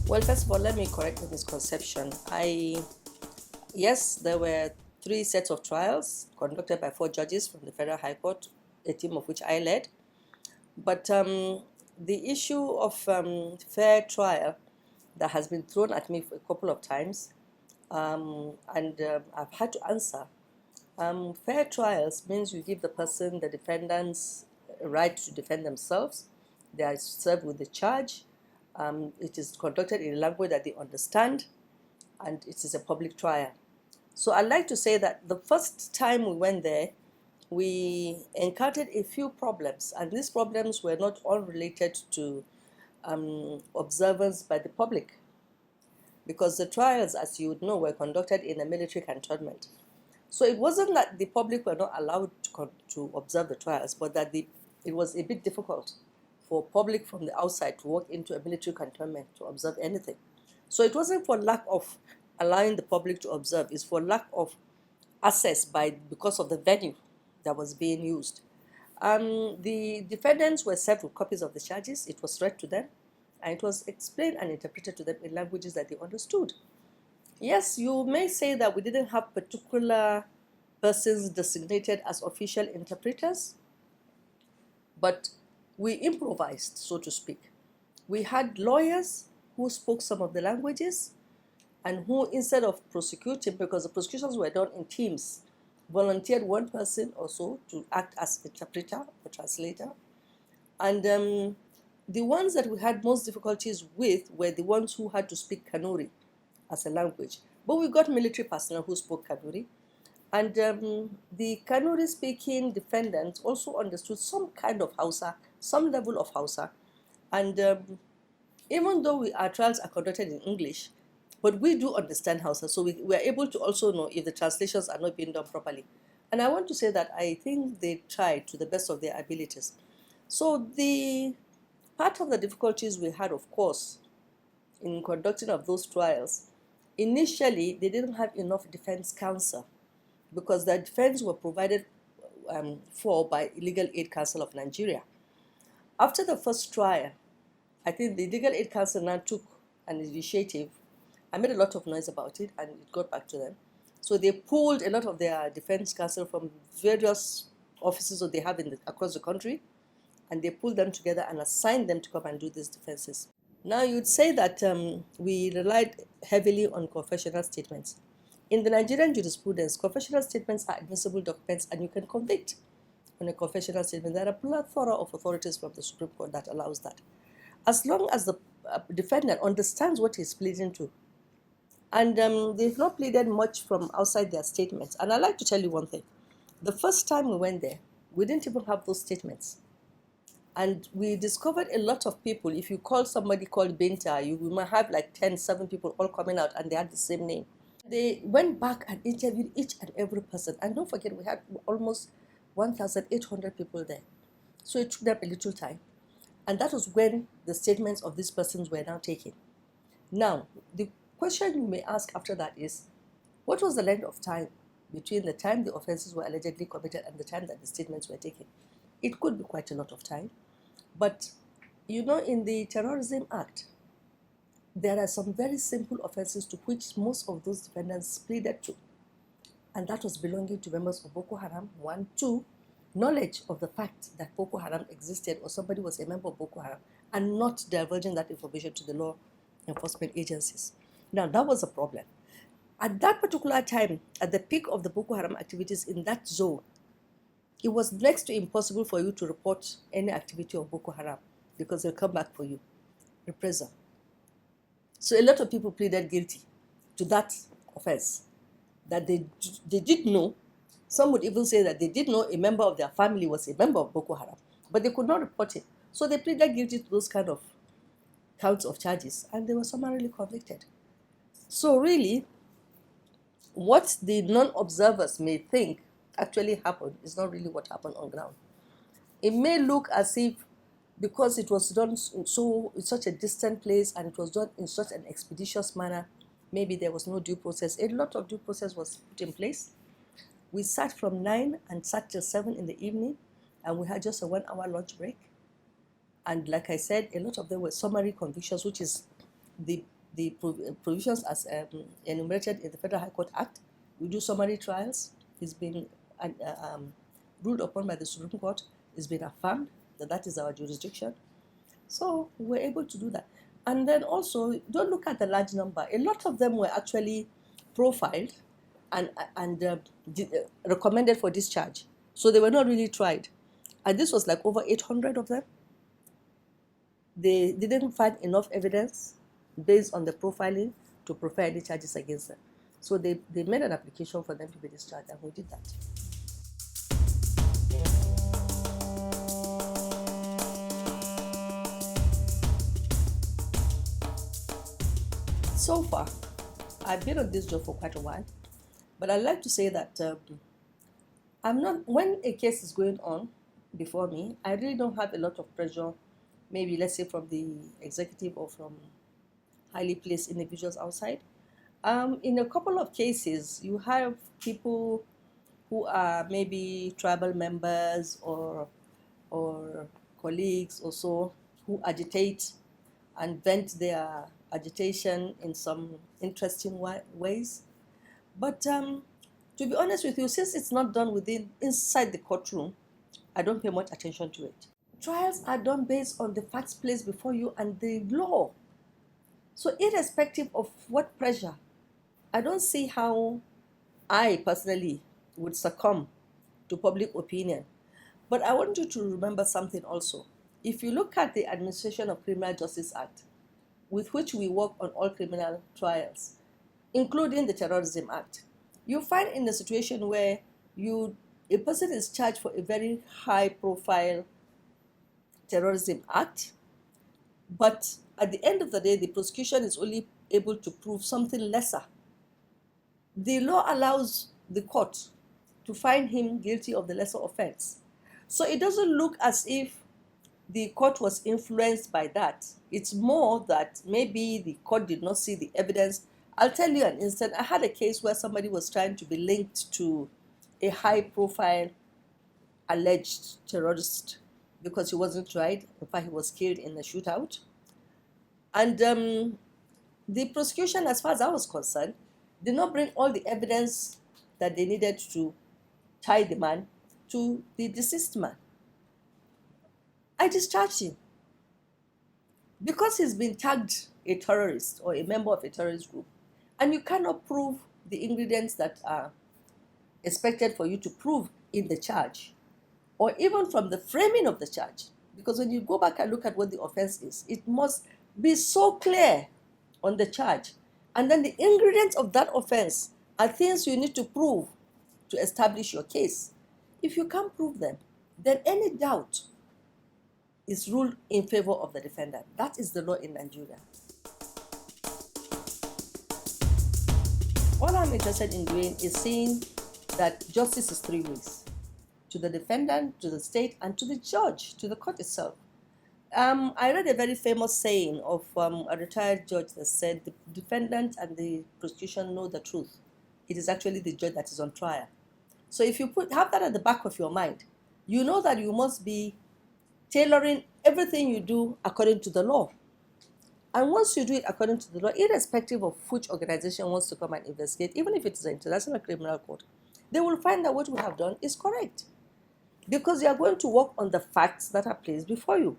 Well, first of all, let me correct the misconception. Yes, there were 3 sets of trials conducted by 4 judges from the Federal High Court, a team of which I led. But the issue of fair trial that has been thrown at me a couple of times, and I've had to answer. Fair trials means you give the person, the defendants, a right to defend themselves. They are served with the charge. It is conducted in a language that they understand, and it is a public trial. So I'd like to say that the first time we went there, we encountered a few problems, and these problems were not all related to observance by the public, because the trials, as you would know, were conducted in a military cantonment. So it wasn't that the public were not allowed to observe the trials, but that it was a bit difficult for public from the outside to walk into a military cantonment to observe anything. So it wasn't for lack of allowing the public to observe, it's for lack of access because of the venue that was being used. The defendants were served with copies of the charges. It was read to them, and it was explained and interpreted to them in languages that they understood. Yes, you may say that we didn't have particular persons designated as official interpreters, but we improvised, so to speak. We had lawyers who spoke some of the languages and who, instead of prosecuting, because the prosecutions were done in teams, volunteered one person or so to act as interpreter or translator. And the ones that we had most difficulties with were the ones who had to speak Kanuri as a language. But we got military personnel who spoke Kanuri. And the Kanuri-speaking defendants also understood some kind of Hausa, some level of Hausa. And even though our trials are conducted in English, but we do understand Hausa, so we are able to also know if the translations are not being done properly. And I want to say that I think they tried to the best of their abilities. So the part of the difficulties we had, of course, in conducting of those trials, initially they didn't have enough defense counsel, because the defense were provided for by Legal Aid Council of Nigeria. After the first trial, I think the Legal Aid Council now took an initiative. I made a lot of noise about it, and it got back to them. So they pulled a lot of their defense counsel from various offices that they have across the country, and they pulled them together and assigned them to come and do these defenses. Now, you'd say that we relied heavily on confessional statements. In the Nigerian jurisprudence, confessional statements are admissible documents, and you can convict on a confessional statement. There are a plethora of authorities from the Supreme Court that allows that. As long as the defendant understands what he's pleading to, and they've not pleaded much from outside their statements. And I'd like to tell you one thing. The first time we went there, we didn't even have those statements. And we discovered a lot of people. If you call somebody called Binta, you might have like 7 people all coming out, and they had the same name. They went back and interviewed each and every person. And don't forget, we had almost 1,800 people there. So it took them a little time. And that was when the statements of these persons were now taken. Now, the question you may ask after that is, what was the length of time between the time the offenses were allegedly committed and the time that the statements were taken? It could be quite a lot of time. But, you know, in the Terrorism Act, there are some very simple offenses to which most of those defendants pleaded to. And that was belonging to members of Boko Haram, 1. 2, knowledge of the fact that Boko Haram existed or somebody was a member of Boko Haram, and not divulging that information to the law enforcement agencies. Now, that was a problem. At that particular time, at the peak of the Boko Haram activities in that zone, it was next to impossible for you to report any activity of Boko Haram, because they'll come back for you, reprisal. So a lot of people pleaded guilty to that offense, that they did know. Some would even say that they did know a member of their family was a member of Boko Haram, but they could not report it. So they pleaded guilty to those kind of counts of charges, and they were summarily convicted. So really, what the non-observers may think actually happened is not really what happened on ground. It may look as if, because it was done in such a distant place and it was done in such an expeditious manner, maybe there was no due process. A lot of due process was put in place. We sat from 9 and sat till 7 in the evening, and we had just a 1-hour lunch break. And like I said, a lot of them were summary convictions, which is the the provisions as enumerated in the Federal High Court Act. We do summary trials. It's been ruled upon by the Supreme Court. It's been affirmed that that is our jurisdiction. So we're able to do that. And then also, don't look at the large number. A lot of them were actually profiled and recommended for discharge. So they were not really tried. And this was like over 800 of them. They didn't find enough evidence based on the profiling to prefer any charges against them. So they made an application for them to be discharged, and we did that. So far, I've been on this job for quite a while, but I'd like to say that I'm not, when a case is going on before me, I really don't have a lot of pressure, maybe let's say from the executive or from highly placed individuals outside. In a couple of cases, you have people who are maybe tribal members or colleagues or so who agitate and vent their agitation in some interesting ways. But to be honest with you, since it's not done inside the courtroom, I don't pay much attention to it. Trials are done based on the facts placed before you and the law. So irrespective of what pressure, I don't see how I personally would succumb to public opinion. But I want you to remember something also. If you look at the Administration of Criminal Justice Act, with which we work on all criminal trials, including the Terrorism Act, you find in a situation where a person is charged for a very high-profile terrorism act, but at the end of the day, the prosecution is only able to prove something lesser. The law allows the court to find him guilty of the lesser offense. So it doesn't look as if the court was influenced by that. It's more that maybe the court did not see the evidence. I'll tell you an instance. I had a case where somebody was trying to be linked to a high-profile alleged terrorist because he wasn't tried. In fact, he was killed in a shootout. And the prosecution, as far as I was concerned, did not bring all the evidence that they needed to tie the man to the deceased man. I discharged him because he's been tagged a terrorist or a member of a terrorist group, and you cannot prove the ingredients that are expected for you to prove in the charge, or even from the framing of the charge. Because when you go back and look at what the offense is, it must be so clear on the charge. And then the ingredients of that offense are things you need to prove to establish your case. If you can't prove them, then any doubt is ruled in favor of the defendant. That is the law in Nigeria. All I'm interested in doing is saying that justice is three ways: to the defendant, to the state, and to the judge, to the court itself. I read a very famous saying of a retired judge that said, the defendant and the prosecution know the truth. It is actually the judge that is on trial. So if you have that at the back of your mind, you know that you must be tailoring everything you do according to the law. And once you do it according to the law, irrespective of which organization wants to come and investigate, even if it is an international criminal court, they will find that what we have done is correct, because they are going to work on the facts that are placed before you.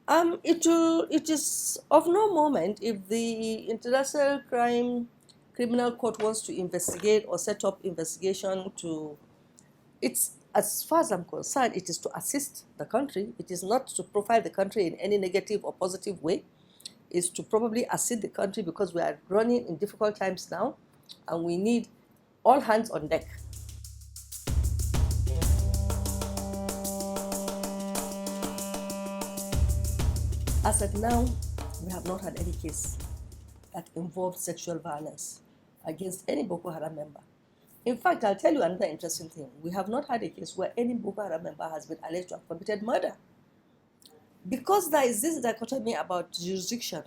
It is of no moment if the International Criminal Court wants to investigate or set up investigation to, it's, as far as I'm concerned, it is to assist the country. It is not to profile the country in any negative or positive way. It's to probably assist the country because we are running in difficult times now and we need all hands on deck. As of now, we have not had any case that involved sexual violence against any Boko Haram member. In fact, I'll tell you another interesting thing. We have not had a case where any Boko Haram member has been alleged to have committed murder. Because there is this dichotomy about jurisdiction.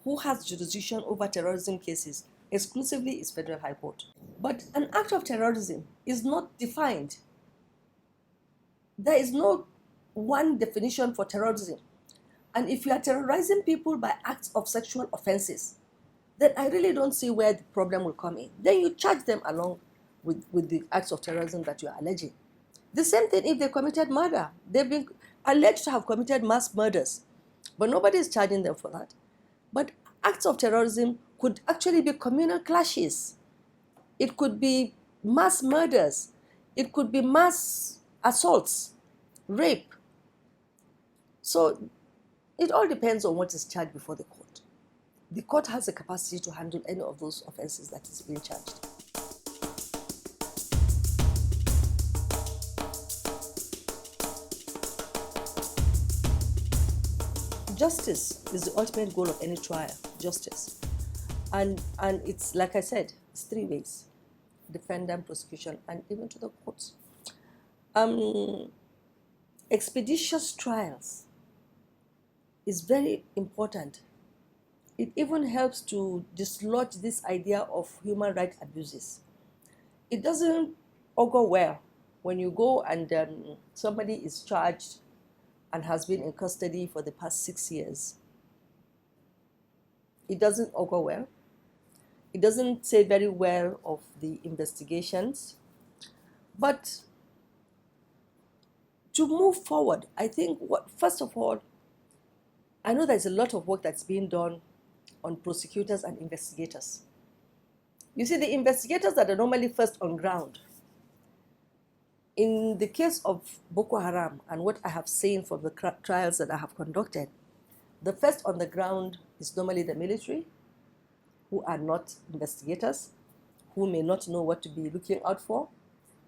Who has jurisdiction over terrorism cases? Exclusively is Federal High Court. But an act of terrorism is not defined. There is no one definition for terrorism. And if you are terrorizing people by acts of sexual offenses, then I really don't see where the problem will come in. Then you charge them along with the acts of terrorism that you are alleging. The same thing if they committed murder. They've been alleged to have committed mass murders, but nobody is charging them for that. But acts of terrorism could actually be communal clashes. It could be mass murders. It could be mass assaults, rape. So it all depends on what is charged before the court. The court has the capacity to handle any of those offenses that is being charged. Justice is the ultimate goal of any trial, justice. And it's, like I said, it's three ways: defendant, prosecution, and even to the courts. Expeditious trials is very important. It even helps to dislodge this idea of human rights abuses. It doesn't augur well when you go and somebody is charged and has been in custody for the past 6 years. It doesn't augur well. It doesn't say very well of the investigations. But to move forward, I think, first of all, I know there's a lot of work that's being done on prosecutors and investigators. You see, the investigators that are normally first on ground, in the case of Boko Haram and what I have seen from the trials that I have conducted, the first on the ground is normally the military, who are not investigators, who may not know what to be looking out for,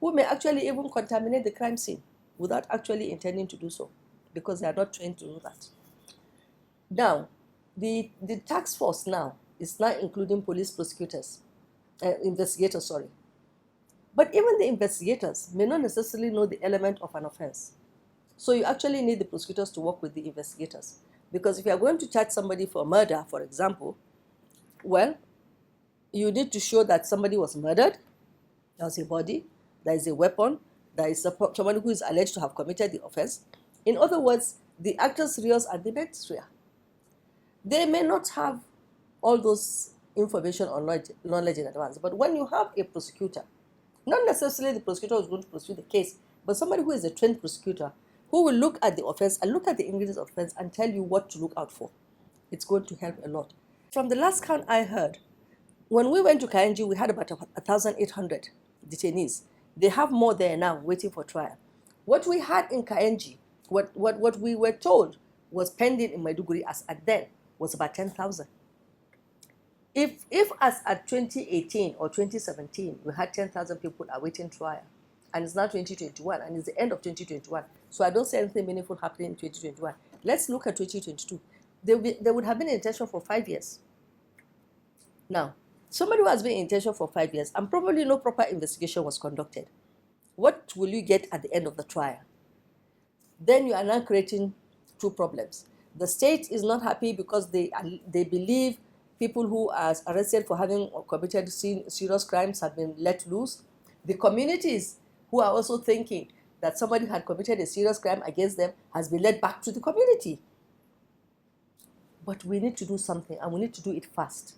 who may actually even contaminate the crime scene without actually intending to do so, because they are not trained to do that. Now, the task force now is now including police prosecutors, investigators, sorry. But even the investigators may not necessarily know the element of an offense. So you actually need the prosecutors to work with the investigators. Because if you are going to charge somebody for murder, for example, well, you need to show that somebody was murdered, there's a body, there is a weapon, there is someone who is alleged to have committed the offense. In other words, the actus reus and the mens rea. They may not have all those information or knowledge in advance, but when you have a prosecutor, not necessarily the prosecutor who is going to prosecute the case, but somebody who is a trained prosecutor who will look at the offense and look at the ingredients of offense and tell you what to look out for, it's going to help a lot. From the last count I heard, when we went to Kayenji, we had about 1,800 detainees. They have more there now waiting for trial. What we had in Kayenji, what we were told was pending in Maiduguri as at then was about 10,000. If as at 2018 or 2017, we had 10,000 people awaiting trial, and it's now 2021, and it's the end of 2021, so I don't see anything meaningful happening in 2021. Let's look at 2022. There would have been in detention for 5 years. Now, somebody who has been in detention for 5 years and probably no proper investigation was conducted, what will you get at the end of the trial? Then you are now creating two problems. The state is not happy because they believe people who are arrested for having committed serious crimes have been let loose. The communities who are also thinking that somebody had committed a serious crime against them has been led back to the community. But we need to do something, and we need to do it fast.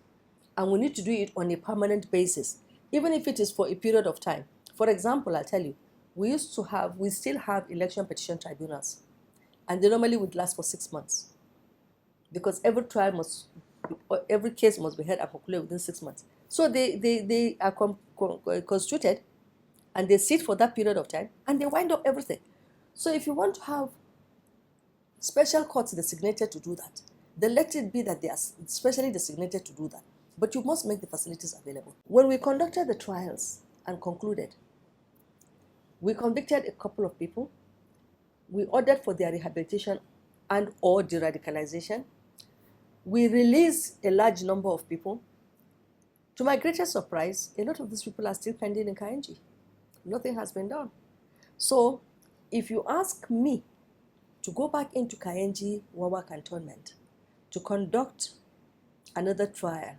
And we need to do it on a permanent basis, even if it is for a period of time. For example, I'll tell you, we still have election petition tribunals, and they normally would last for 6 months, because every case must be heard and concluded within 6 months. So they are constituted, and they sit for that period of time, and they wind up everything. So if you want to have special courts designated to do that, then let it be that they are specially designated to do that. But you must make the facilities available. When we conducted the trials and concluded, we convicted a couple of people. We ordered for their rehabilitation and or de-radicalization. We released a large number of people. To my greatest surprise, a lot of these people are still pending in Kayenji. Nothing has been done. So if you ask me to go back into Kayenji Wawa cantonment to conduct another trial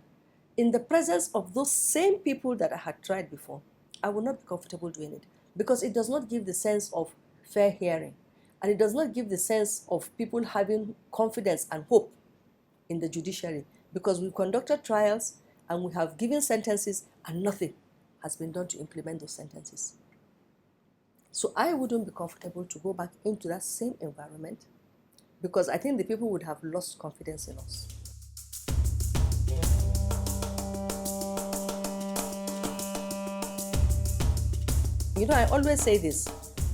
in the presence of those same people that I had tried before, I will not be comfortable doing it, because it does not give the sense of fair hearing. And it does not give the sense of people having confidence and hope in the judiciary, because we've conducted trials and we have given sentences and nothing has been done to implement those sentences. So I wouldn't be comfortable to go back into that same environment, because I think the people would have lost confidence in us. You know, I always say this: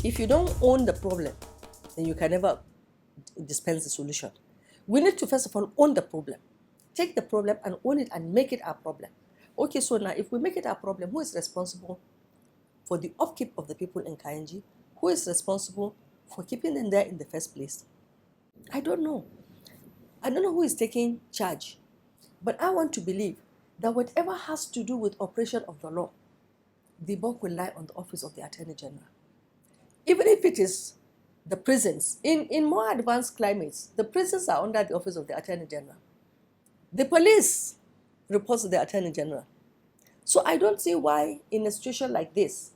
if you don't own the problem, then you can never dispense the solution. We need to first of all own the problem. Take the problem and own it and make it our problem. Okay, so now if we make it our problem, who is responsible for the upkeep of the people in Kainji? Who is responsible for keeping them there in the first place? I don't know. I don't know who is taking charge. But I want to believe that whatever has to do with operation of the law, the bulk will lie on the office of the Attorney General. Even if it is the prisons, in more advanced climates, the prisons are under the office of the Attorney General. The police reports to the Attorney General. So I don't see why in a situation like this,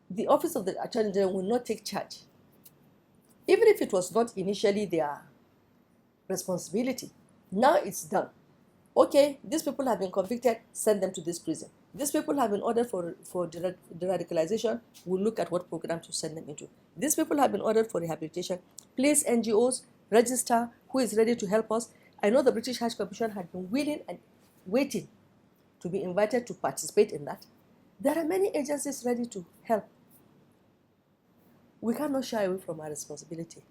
the office of the Attorney General will not take charge. Even if it was not initially their responsibility, now it's done. Okay, these people have been convicted, send them to this prison. These people have been ordered for de-radicalization, we'll look at what program to send them into. These people have been ordered for rehabilitation. Please, NGOs, register who is ready to help us. I know the British High Commission had been willing and waiting to be invited to participate in that. There are many agencies ready to help. We cannot shy away from our responsibility.